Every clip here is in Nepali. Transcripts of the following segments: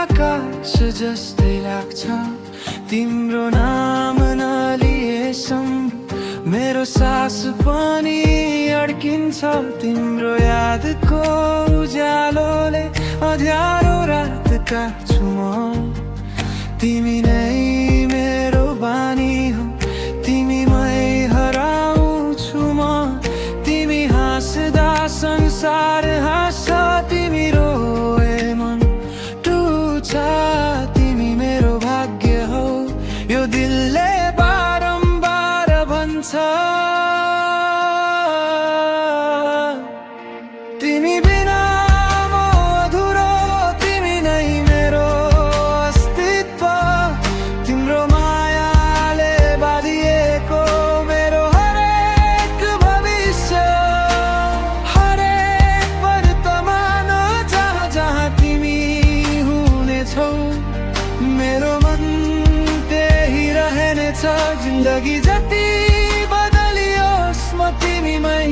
आकाश जस्तै लाग्छ तिम्रो नाम नलिएसम्म मेरो सास पनि अड्किन्छ तिम्रो यादको उज्यालोले अँध्यारो रात काट्छु म तिमी नै मेरो बानी हो तिमीमै हराउँछु म तिमी हाँस्दा संसार हाँस्छ तिमी रोए मन टुट्छ तिमी मेरो भाग्य हो यो दिलले बारम्बार भन्छ तिमी बिना म अधुरो तिमी नै मेरो अस्तित्व तिम्रो मायाले बाँधिएको मेरो हरेक भविष्य हरेक वर्तमान जहाँ जहाँ तिमी हुनेछौ मेरो मन त्यही रहनेछ जिन्दगी जति बदलियोस् म तिमीमै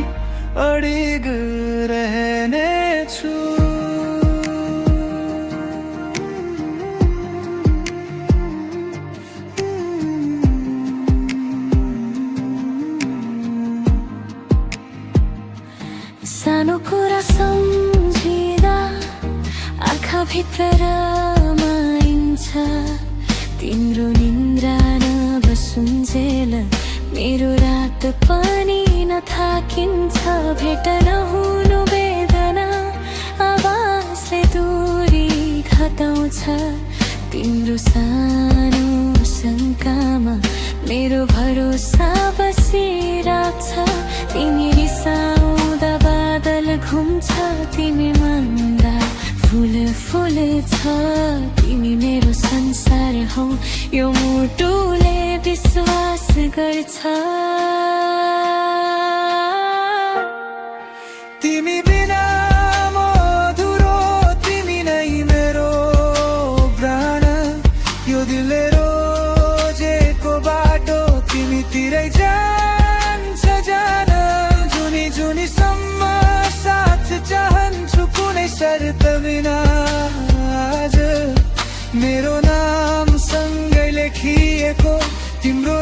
अडिग रहनेछु सानो कुरा सम्झिँदा आँखाभित्र रमाइन्छ तिम्रो निन्द्रा नबसुन्जेल मेरो रात पनि नथाकिन्छ भेट नहुनु वेदना आवाजले दूरी घटाउँछ तिम्रो सानो शङ्कामा मेरो भरोसा बसिराख्छ तिमी रिसाउँदा बादल घुम्छ तिमी मन्दा फुल फुल छ तिमी मेरो संसार हौ यो मुटुले विश्वास गर्छ तिमी बिना म अधुरो तिमी नै मेरो प्राण यो दिलले रोजेको बाटो तिमीतिरै जान्छ जान जुनी जुनीसम्म साथ चाहन्छु कुनै शर्त बिना आज मेरो नाम सँगै लेखिएको तिम्रो